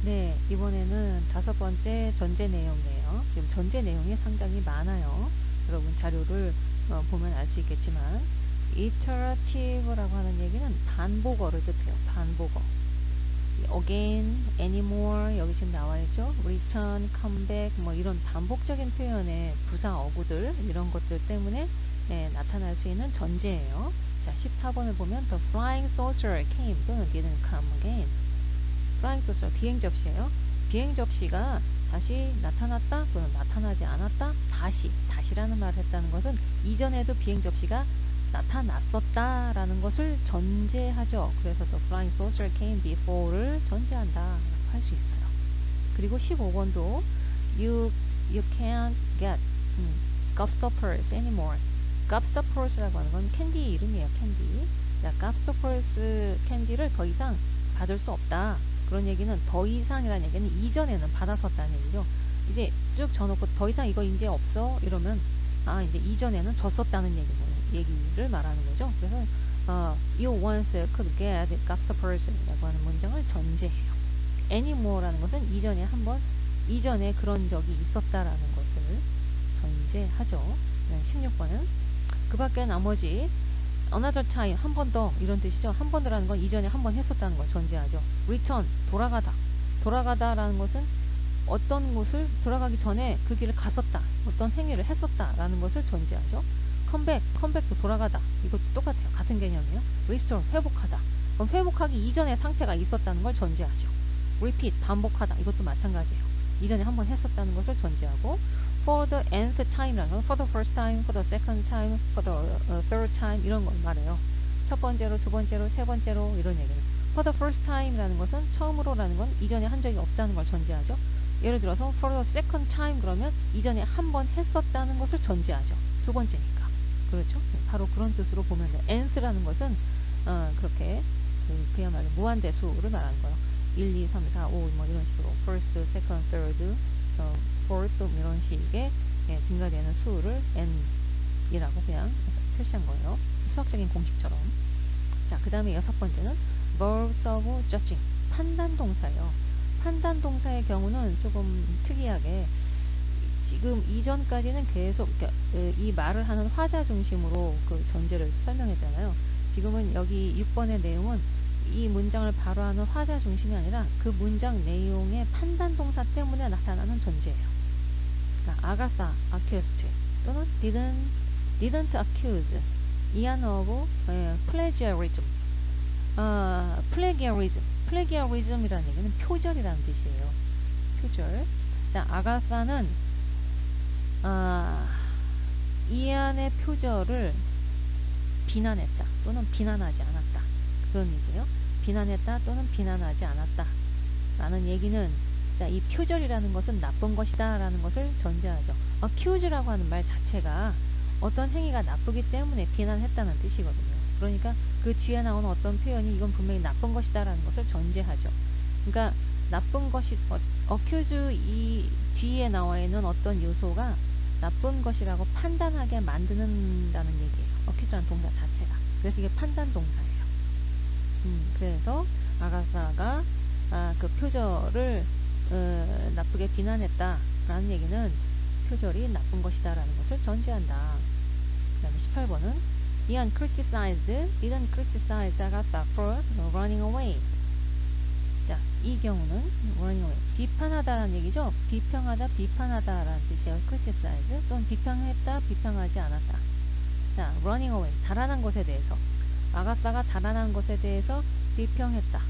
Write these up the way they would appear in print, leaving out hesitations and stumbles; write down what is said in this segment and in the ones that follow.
네, 이번에는 5번째 전제 내용이에요. 지금 전제 내용이 상당히 많아요. 여러분 자료를 보면 알 수 있겠지만 iterative라고 하는 얘기는 반복어를 뜻해요. 반복어. again, anymore 여기 지금 나와있죠. return, come back 뭐 이런 반복적인 표현의 부사 어구들 이런 것들 때문에 나타날 수 있는 전제예요. 자, 14번을 보면 the flying saucer came 또는 didn't come again. flying saucer 비행 접시예요. 비행 접시가 다시 나타났다 또는 나타나지 않았다. 다시라는 말을 했다는 것은 이전에도 비행 접시가 나타났었다라는 것을 전제하죠. 그래서 the flying saucer came before를 전제한다 라고 할 수 있어요. 그리고 15번도 you can't get gobstoppers anymore. gobstoppers라고 하는 건 캔디 이름이에요. 캔디. 자, gobstoppers 캔디를 더 이상 받을 수 없다. 그런 얘기는 더 이상이라는 얘기는 이전에는 받았었다는 얘기죠. 이제 쭉 져놓고 더 이상 이거 이제 없어 이러면 이제 이전에는 줬었다는 얘기를 말하는 거죠. 그래서 you once could get gobstoppers 라고 하는 문장을 전제해요. anymore라는 것은 이전에 그런 적이 있었다라는 것을 전제하죠. 16번은 그 밖에 나머지 another time 한 번 더 이런 뜻이죠. 한 번 더라는 건 이전에 한 번 했었다는 걸 전제하죠. return 돌아가다라는 것은 어떤 곳을 돌아가기 전에 그 길을 갔었다, 어떤 행위를 했었다라는 것을 전제하죠. 컴백도 돌아가다 이것도 똑같아요. 같은 개념이에요. restore 회복하다. 그럼 회복하기 이전의 상태가 있었다는 걸 전제하죠. repeat 반복하다 이것도 마찬가지예요. 이전에 한 번 했었다는 것을 전제하고 for the nth time라는 건 for the first time, for the second time, for the third time 이런 걸 말해요. 첫 번째로, 두 번째로, 세 번째로 이런 얘기예요. for the first time라는 것은 처음으로라는 건 이전에 한 적이 없다는 걸 전제하죠. 예를 들어서 for the second time 그러면 이전에 한 번 했었다는 것을 전제하죠. 두 번째니까. 그렇죠? 바로 그런 뜻으로 보면 돼요. nth라는 것은 그렇게 그야말로 무한대수를 말하는 거예요. 1, 2, 3, 4, 5 뭐 이런 식으로 first, second, third, fourth 이런 식의 증가되는 수를 n이라고 그냥 표시한 거예요. 수학적인 공식처럼. 자, 그 다음에 6번째는 verbs of judging 판단 동사예요. 판단 동사의 경우는 조금 특이하게 지금 이전까지는 계속 이 말을 하는 화자 중심으로 그 전제를 설명했잖아요. 지금은 여기 6번의 내용은 이 문장을 바로 하는 화자 중심이 아니라 그 문장 내용의 판단 동사 때문에 나타나는 전제예요. 그러니까 아가사, accused 또는 didn't accuse 이안 of plagiarism. plagiarism이라는 얘기는 표절이라는 뜻이에요. 표절. 자, 아가사는 이안의 표절을 비난했다 또는 비난하지 않았다. 그런 얘기예요. 비난했다 또는 비난하지 않았다 라는 얘기는 자, 이 표절이라는 것은 나쁜 것이다 라는 것을 전제하죠. accuse라고 하는 말 자체가 어떤 행위가 나쁘기 때문에 비난했다는 뜻이거든요. 그러니까 그 뒤에 나오는 어떤 표현이 이건 분명히 나쁜 것이다 라는 것을 전제하죠. 그러니까 나쁜 것이 accuse 이 뒤에 나와 있는 어떤 요소가 나쁜 것이라고 판단하게 만드는다는 얘기예요. accuse라는 동사 자체가. 그래서 이게 판단 동사예요. 그래서 아가사가 그 표절을 나쁘게 비난했다 라는 얘기는 표절이 나쁜 것이다 라는 것을 전제한다. 그 다음에 18번은 Ian didn't criticize Agatha for running away. 자, 이 경우는 running away 비판하다라는 얘기죠. 비평하다, 비판하다 라는 뜻이에요. criticize 또는 비평했다, 비평하지 않았다. 자, running away 달아난 것에 대해서 아가사가 달아난 것에 대해서 비평했다.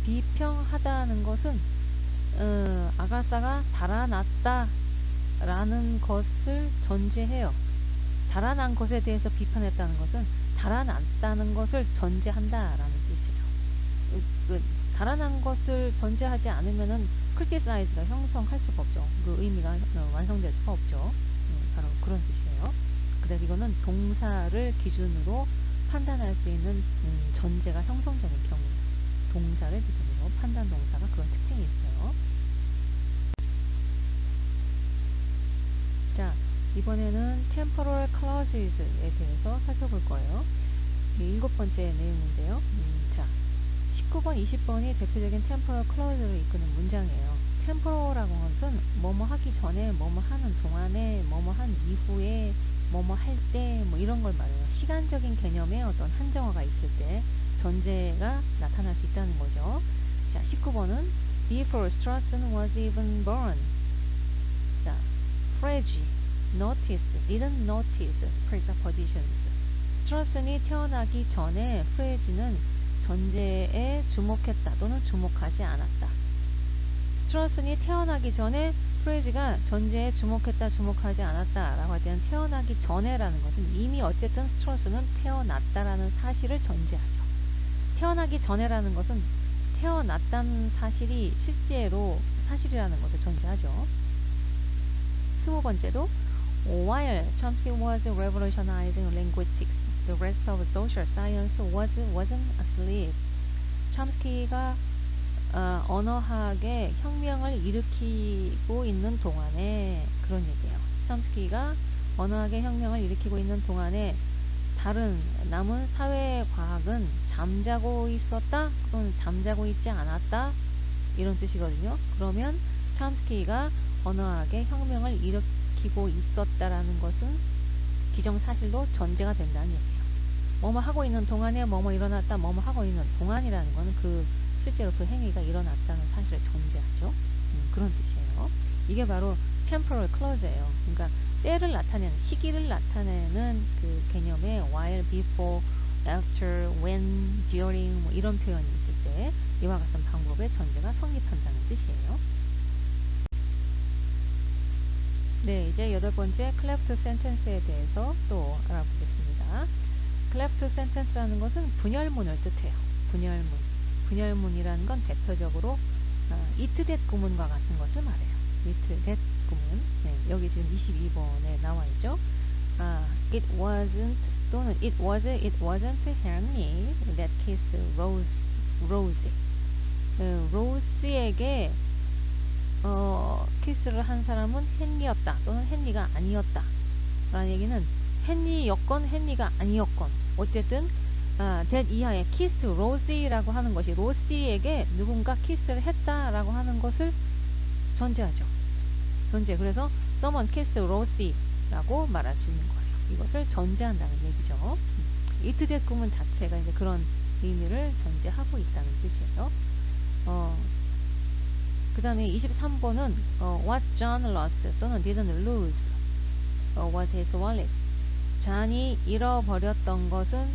비평하다는 것은 아가사가 달아났다 라는 것을 전제해요. 달아난 것에 대해서 비판했다는 것은 달아났다는 것을 전제한다 라는 뜻이에요. 달아난 것을 전제하지 않으면은 criticize가 형성할 수가 없죠. 그 의미가 완성될 수가 없죠. 바로 그런 뜻이에요. 그래서 이거는 동사를 기준으로 판단할 수 있는 전제가 형성되는 경우 동사를 기준으로 판단 동사가 그런 특징이 있어요. 자, 이번에는 temporal clauses에 대해서 살펴볼 거예요. 7번째 내용인데요. 자, 19번, 20번이 대표적인 temporal clause를 이끄는 문장이에요. temporal라고 하는 것은 뭐뭐 하기 전에, 뭐뭐 하는 동안에, 뭐뭐 한 이후에, 뭐뭐 할 때, 뭐 이런 걸 말해요. 시간적인 개념에 어떤 한정어가 있을 때 전제가 나타날 수 있다는 거죠. 자, 19번은 before Strawson was even born. 자, Frege noticed, didn't notice presuppositions. 스트라슨이 태어나기 전에 프레지는 전제에 주목했다 또는 주목하지 않았다. 스트라슨이 태어나기 전에 프레지가 전제에 주목했다 주목하지 않았다 라고 할 때는 태어나기 전에라는 것은 이미 어쨌든 스트라슨은 태어났다라는 사실을 전제하죠. 태어나기 전에라는 것은 태어났다는 사실이 실제로 사실이라는 것을 전제하죠. 20번째도 While Chomsky was revolutionizing linguistics, the rest of social science wasn't asleep. 첨스키가 언어학의 혁명을 일으키고 있는 동안에, 그런 얘기예요. 첨스키가 언어학의 혁명을 일으키고 있는 동안에 다른 남은 사회과학은 잠자고 있었다 또는 잠자고 있지 않았다 이런 뜻이거든요. 그러면 첨스키가 언어학의 혁명을 일으키고 있었다라는 것은 기정사실로 전제가 된다는 얘기예요. 뭐뭐 하고 있는 동안에 뭐뭐 일어났다, 뭐뭐 하고 있는 동안이라는 것은 실제로 그 행위가 일어났다는 사실을 전제하죠. 그런 뜻이에요. 이게 바로 temporal clause예요. 그러니까 때를 나타내는, 시기를 나타내는 그 개념에 while, before, after, when, during 뭐 이런 표현이 있을 때 이와 같은 방법의 전제가 성립한다는 뜻이에요. 네, 이제 8번째 cleft sentence에 대해서 또 알아보겠습니다. cleft sentence라는 것은 분열문을 뜻해요. 분열문이라는 건 대표적으로 it that 구문과 같은 것을 말해요. it that 구문. 네, 여기 지금 22번에 나와 있죠. It wasn't 또는 it wasn't Henry that kissed Rosie. 로스에게 키스를 한 사람은 헨리였다 또는 헨리가 아니었다 라는 얘기는 헨리였건 헨리가 아니었건 어쨌든 that 이하에 kiss Rosie라고 하는 것이 로시에게 누군가 키스를 했다라고 하는 것을 전제하죠. 그래서 someone kissed Rosie라고 말할 수 있는 거예요. 이것을 전제한다는 얘기죠. it that 구문 자체가 이제 그런 의미를 전제하고 있다는 뜻이에요. 그 다음에 23번은 what John lost 또는 didn't lose was his wallet. 잔이 잃어버렸던 것은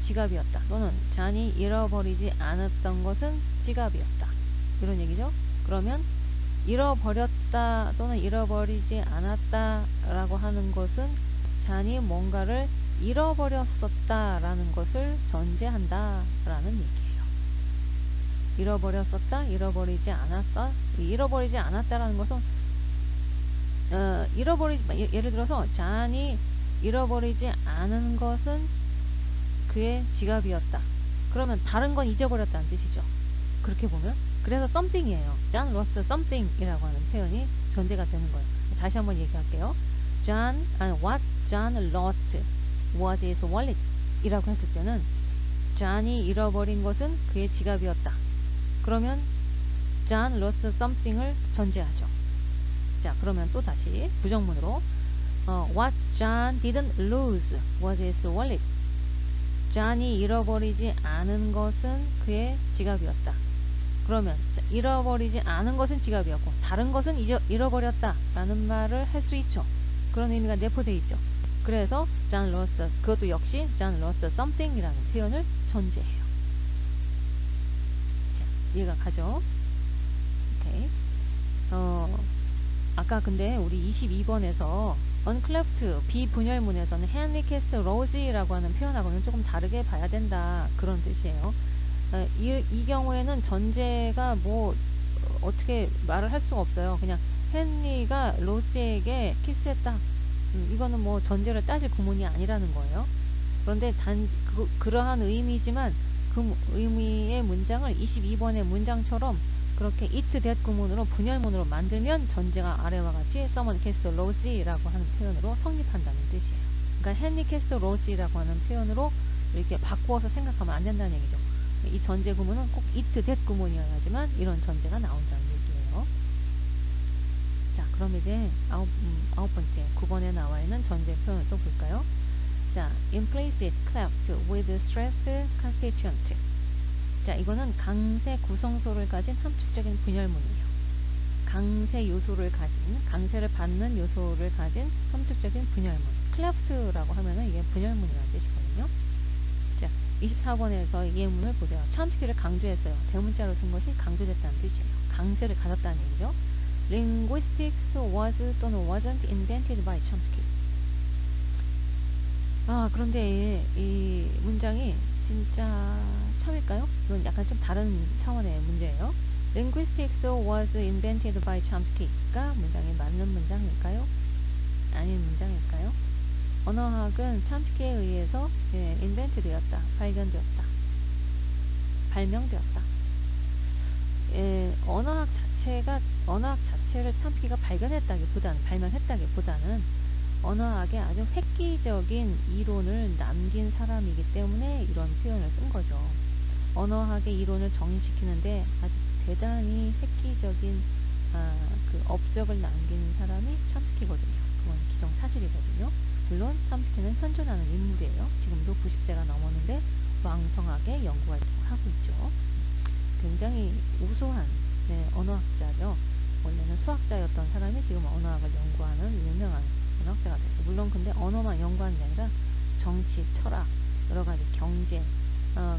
지갑이었다 또는 잔이 잃어버리지 않았던 것은 지갑이었다 이런 얘기죠. 그러면 잃어버렸다 또는 잃어버리지 않았다 라고 하는 것은 잔이 뭔가를 잃어버렸었다 라는 것을 전제한다 라는 얘기예요. 잃어버렸었다, 잃어버리지 않았다. 잃어버리지 않았다라는 것은 예를 들어서 잔이 잃어버리지 않은 것은 그의 지갑이었다. 그러면 다른 건 잊어버렸다는 뜻이죠. 그렇게 보면 그래서 something이에요. John lost something이라고 하는 표현이 전제가 되는 거예요. 다시 한번 얘기할게요. What John lost was his wallet 이라고 했을 때는 John이 잃어버린 것은 그의 지갑이었다. 그러면 John lost something을 전제하죠. 자, 그러면 또 다시 부정문으로 What John didn't lose was his wallet. John이 잃어버리지 않은 것은 그의 지갑이었다. 그러면 잃어버리지 않은 것은 지갑이었고 다른 것은 잃어버렸다 라는 말을 할 수 있죠. 그런 의미가 내포되어 있죠. 그래서 John lost, 그것도 역시 John lost something 이라는 표현을 전제해요. 이해가 가죠? 오케이. 아까 근데 우리 22번에서 uncleft 비분열문에서는 Henry kissed Rosie라고 하는 표현하고는 조금 다르게 봐야 된다 그런 뜻이에요. 이 경우에는 전제가 뭐 어떻게 말을 할 수가 없어요. 그냥 헨리가 로시에게 키스했다. 이거는 뭐 전제를 따질 구문이 아니라는 거예요. 그런데 그러한 의미지만 그 의미의 문장을 22번의 문장처럼 그렇게 it that 구문으로 분열문으로 만들면 전제가 아래와 같이 someone kissed Rosie라고 하는 표현으로 성립한다는 뜻이에요. 그러니까 Henry kissed Rosie라고 하는 표현으로 이렇게 바꾸어서 생각하면 안 된다는 얘기죠. 이 전제 구문은 꼭 it that 구문이어야지만 이런 전제가 나온다는 얘기예요. 자, 그럼 이제 아홉 번째 9번에 나와 있는 전제 표현을 또 볼까요? 자, implicit cleft with stressed constituent. 자, 이거는 강세 구성소를 가진 함축적인 분열문이에요. 강세 요소를 가진, 강세를 받는 요소를 가진 함축적인 분열문. cleft라고 하면은 이게 분열문이라는 뜻이거든요. 자, 24번에서 이 예문을 보세요. 첨스키를 강조했어요. 대문자로 쓴 것이 강조됐다는 뜻이에요. 강세를 가졌다는 얘기죠. Linguistics was 또는 wasn't invented by Chomsky. 그런데 이 문장이 진짜 참일까요? 이건 약간 좀 다른 차원의 문제예요. Linguistics was invented by Chomsky가 문장이 맞는 문장일까요? 아닌 문장일까요? 언어학은 첨스키에 의해서 인벤트 되었다, 발견되었다, 발명되었다. 언어학 자체를 첨스키가 발명했다기보다는 언어학에 아주 획기적인 이론을 남긴 사람이기 때문에 이런 표현을 쓴 거죠. 언어학의 이론을 정립시키는데 아주 대단히 획기적인 그 업적을 남긴 사람이 첨스키거든요. 그건 기정사실이거든요. 물론 첨스키는 현존하는 인물이에요. 지금도 90세가 넘었는데 왕성하게 연구활동을 하고 있죠. 굉장히 우수한 언어학자죠. 원래는 수학자였던 사람이 지금 언어학을 연구하는 유명한 언어학자가 됐어요. 물론 근데 언어만 연구하는 게 아니라 정치, 철학, 여러가지 경제,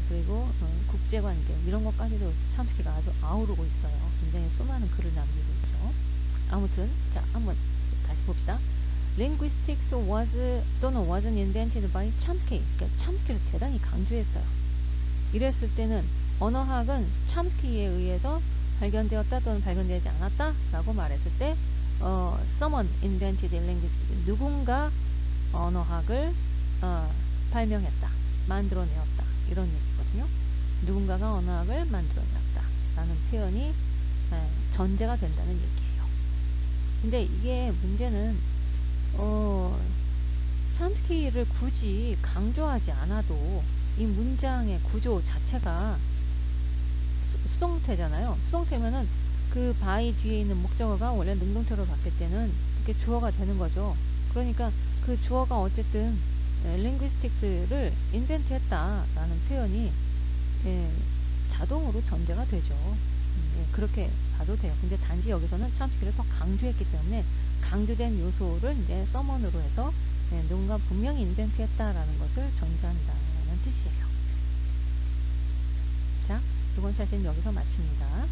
그리고 국제관계 이런 것까지도 첨스키가 아주 아우르고 있어요. 굉장히 수많은 글을 남기고 있죠. 아무튼 자, 한번 다시 봅시다. Linguistics was 또는 wasn't invented by Chomsky. 그러니까 첨스키를 대단히 강조했어요. 이랬을 때는 언어학은 첨스키에 의해서 발견되었다 또는 발견되지 않았다 라고 말했을 때 someone invented linguistics. 누군가 언어학을 발명했다, 만들어내었다 이런 얘기거든요. 누군가가 언어학을 만들어내었다 라는 표현이 전제가 된다는 얘기예요. 근데 이게 문제는 첨스키를 굳이 강조하지 않아도 이 문장의 구조 자체가 수동태잖아요. 수동태면은 그 by 뒤에 있는 목적어가 원래 능동태로 바뀔 때는 그게 주어가 되는 거죠. 그러니까 그 주어가 어쨌든 linguistics를 invent 했다라는 표현이 자동으로 전제가 되죠. 그렇게 봐도 돼요. 근데 단지 여기서는 첨스키를 더 강조했기 때문에 강조된 요소를 이제 someone으로 해서 누군가 분명히 invent 했다라는 것을 전제한다는 뜻이에요. 자, 두 번째 사진 여기서 마칩니다.